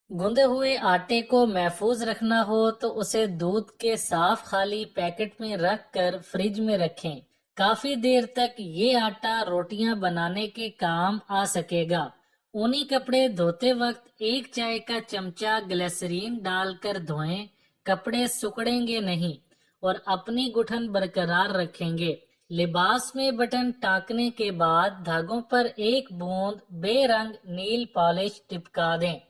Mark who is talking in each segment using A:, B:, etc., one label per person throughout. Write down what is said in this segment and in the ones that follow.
A: गूंदे हुए आटे को महफूज रखना हो तो उसे दूध के साफ खाली पैकेट में रख कर फ्रिज में रखें। काफी देर तक ये आटा रोटियां बनाने के काम आ सकेगा। ऊनी कपड़े धोते वक्त एक चाय का चमचा ग्लिसरीन डालकर धोएं। कपड़े सिकुड़ेंगे नहीं और अपनी गुठन बरकरार रखेंगे। लिबास में बटन टाकने के बाद धागों पर एक बूंद बेरंग नील पॉलिश चिपका दें।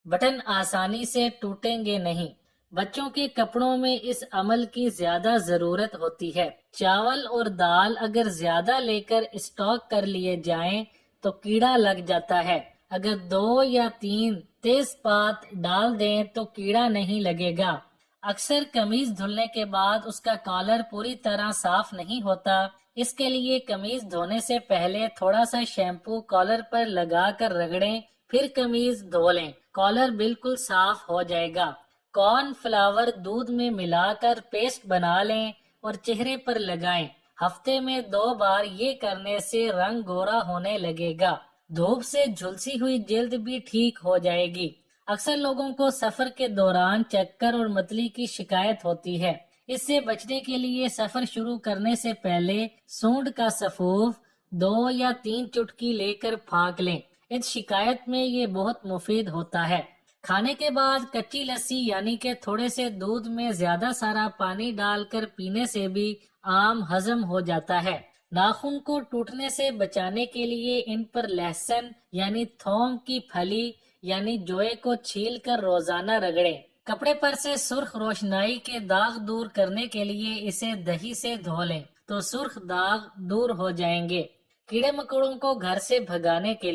A: बटन आसानी से टूटेंगे नहीं। बच्चों के कपड़ों में इस अमल की ज्यादा जरूरत होती है। चावल और दाल अगर ज्यादा लेकर स्टॉक कर लिए जाएं तो कीड़ा लग जाता है। अगर 2 या 3 तेजपात डाल दें तो कीड़ा नहीं लगेगा। अक्सर कमीज धुलने के बाद उसका कॉलर पूरी तरह साफ नहीं होता। इसके लिए कमीज धोने से पहले थोड़ा सा शैम्पू कॉलर पर लगा कर रगड़ें, फिर कमीज धो लें। कॉलर बिल्कुल साफ हो जाएगा। कॉर्न फ्लावर दूध में मिलाकर पेस्ट बना लें और चेहरे पर लगाएं। हफ्ते में 2 बार ये करने से रंग गोरा होने लगेगा। धूप से झुलसी हुई जल्द भी ठीक हो जाएगी। अक्सर लोगों को सफर के दौरान चक्कर और मतली की शिकायत होती है। इससे बचने के लिए सफर शुरू करने से पहले सूंड का सफूफ 2 या 3 चुटकी लेकर फाँक लें। इस शिकायत में ये बहुत मुफीद होता है। खाने के बाद कच्ची लस्सी यानी कि थोड़े से दूध में ज्यादा सारा पानी डालकर पीने से भी आम हजम हो जाता है। नाखून को टूटने से बचाने के लिए इन पर लहसुन यानी थोम की फली यानी जोए को छील कर रोजाना रगड़ें। कपड़े पर से सुर्ख रोशनाई के दाग दूर करने के लिए इसे दही से धो लें तो सुर्ख दाग दूर हो जाएंगे। कीड़े मकोड़ों को घर से भगाने के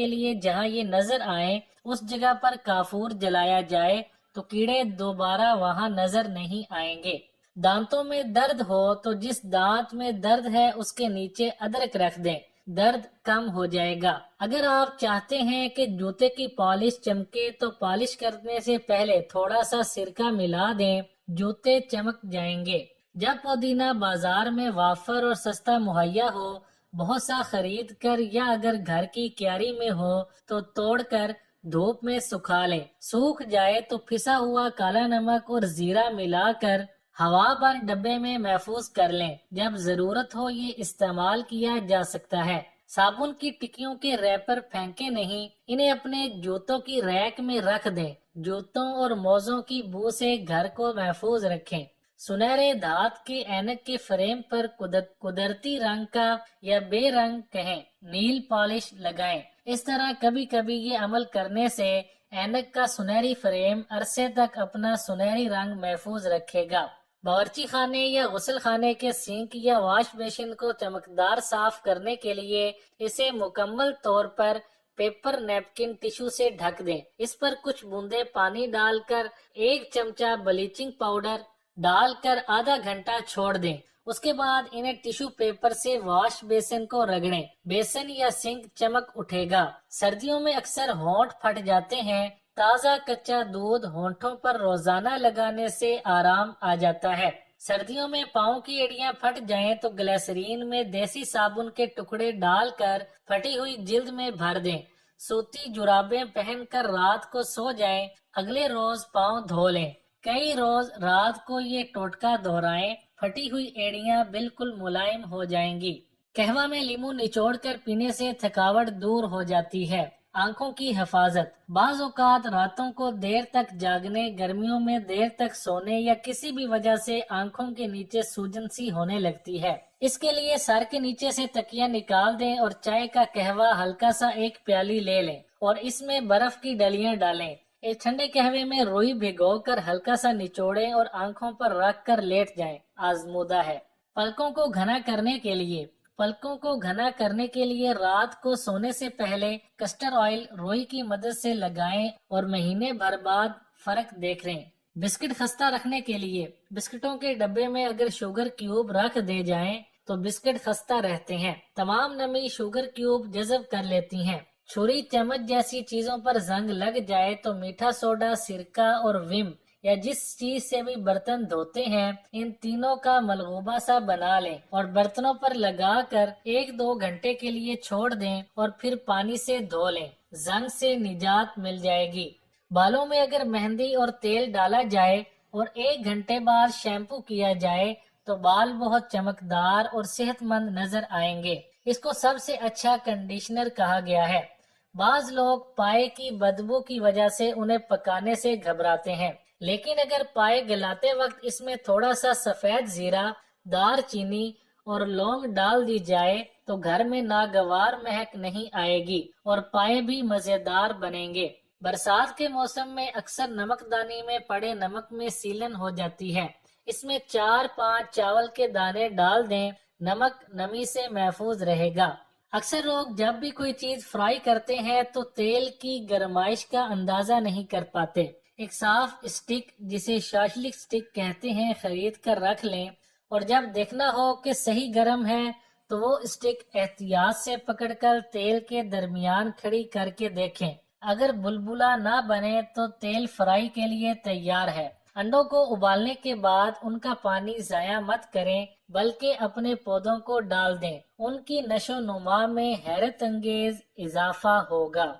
A: लिए जहाँ ये नजर आए उस जगह पर काफूर जलाया जाए तो कीड़े दोबारा वहाँ नजर नहीं आएंगे। दांतों में दर्द हो तो जिस दांत में दर्द है उसके नीचे अदरक रख दें, दर्द कम हो जाएगा। अगर आप चाहते हैं कि जूते की पॉलिश चमके तो पॉलिश करने से पहले थोड़ा सा सिरका मिला दें, जूते चमक जाएंगे। जब पुदीना बाजार में वाफर और सस्ता मुहैया हो, बहुत सा खरीद कर या अगर घर की क्यारी में हो तो तोड़कर धूप में सुखा लें। सूख जाए तो पिसा हुआ काला नमक और जीरा मिलाकर हवा बंद डब्बे में महफूज कर लें। जब जरूरत हो ये इस्तेमाल किया जा सकता है। साबुन की टिक्कियों के रैपर फेंके नहीं, इन्हें अपने जूतों की रैक में रख दें। जूतों और मोज़ों की बू से घर को महफूज रखें। सुनहरे धात के ऐनक के फ्रेम पर कुदरती रंग का या बेरंग कहें नील पॉलिश लगाएं। इस तरह कभी कभी ये अमल करने से ऐनक का सुनहरी फ्रेम अरसे तक अपना सुनहरी रंग महफूज रखेगा। बावर्ची खाने या गुसल खाने के सिंक या वॉश बेसिन को चमकदार साफ करने के लिए इसे मुकम्मल तौर पर पेपर नैपकिन टिश्यू से ढक दें। इस पर कुछ बूंदे पानी डालकर 1 चमचा ब्लीचिंग पाउडर डालकर आधा घंटा छोड़ दें। उसके बाद इन्हें टिश्यू पेपर से वॉश बेसिन को रगड़ें। बेसिन या सिंक चमक उठेगा। सर्दियों में अक्सर होंठ फट जाते हैं। ताज़ा कच्चा दूध होंठों पर रोजाना लगाने से आराम आ जाता है। सर्दियों में पाँव की एड़ियां फट जाएं तो ग्लिसरीन में देसी साबुन के टुकड़े डालकर फटी हुई जिल्द में भर दें। सूती जुराबें पहनकर रात को सो जाएं। अगले रोज पाँव धो लें। कई रोज रात को ये टोटका दोहराएं। फटी हुई एड़ियां बिल्कुल मुलायम हो जाएंगी। कहवा में लीमू निचोड़कर पीने से थकावट दूर हो जाती है। आंखों की हिफाजत। बाज़ औक़ात रातों को देर तक जागने, गर्मियों में देर तक सोने या किसी भी वजह से आंखों के नीचे सूजन सी होने लगती है। इसके लिए सर के नीचे से तकिया निकाल दें और चाय का कहवा हल्का सा 1 प्याली ले लें और इसमें बर्फ की डलियां डालें। इस ठंडे कहवे में रुई भिगोकर हल्का सा निचोड़ें और आंखों पर रख कर लेट जाएं। आजमूदा है। पलकों को घना करने के लिए रात को सोने से पहले कस्टर ऑयल रुई की मदद से लगाएं और महीने भर बाद फर्क देख लें। बिस्किट खस्ता रखने के लिए बिस्किटों के डब्बे में अगर शुगर क्यूब रख दे जाएं तो बिस्किट खस्ता रहते हैं। तमाम नमी शुगर क्यूब जज़ब कर लेती हैं। छुरी चम्मच जैसी चीजों पर जंग लग जाए तो मीठा सोडा, सिरका और विम یا جس چیز سے بھی برتن دھوتے ہیں ان تینوں کا ملغوبہ سا بنا لیں اور برتنوں پر لگا کر 1-2 گھنٹے کے لیے چھوڑ دیں اور پھر پانی سے دھو لیں، زنگ سے نجات مل جائے گی۔ بالوں میں اگر مہندی اور تیل ڈالا جائے اور 1 گھنٹے بعد شیمپو کیا جائے تو بال بہت چمکدار اور صحت مند نظر آئیں گے۔ اس کو سب سے اچھا کنڈیشنر کہا گیا ہے۔ بعض لوگ پائے کی بدبو کی وجہ سے انہیں پکانے سے گھبراتے ہیں، لیکن اگر پائے گلاتے وقت اس میں تھوڑا سا سفید زیرہ، دار چینی اور لونگ ڈال دی جائے تو گھر میں ناگوار مہک نہیں آئے گی اور پائے بھی مزیدار بنیں گے۔ برسات کے موسم میں اکثر نمک دانی میں پڑے نمک میں سیلن ہو جاتی ہے، اس میں 4-5 چاول کے دانے ڈال دیں، نمک نمی سے محفوظ رہے گا۔ اکثر لوگ جب بھی کوئی چیز فرائی کرتے ہیں تو تیل کی گرمائش کا اندازہ نہیں کر پاتے۔ ایک صاف اسٹک جسے شاشلک اسٹک کہتے ہیں خرید کر رکھ لیں اور جب دیکھنا ہو کہ صحیح گرم ہے تو وہ اسٹک احتیاط سے پکڑ کر تیل کے درمیان کھڑی کر کے دیکھیں، اگر بلبلا نہ بنے تو تیل فرائی کے لیے تیار ہے۔ انڈوں کو ابالنے کے بعد ان کا پانی ضائع مت کریں بلکہ اپنے پودوں کو ڈال دیں، ان کی نشو و نما میں حیرت انگیز اضافہ ہوگا۔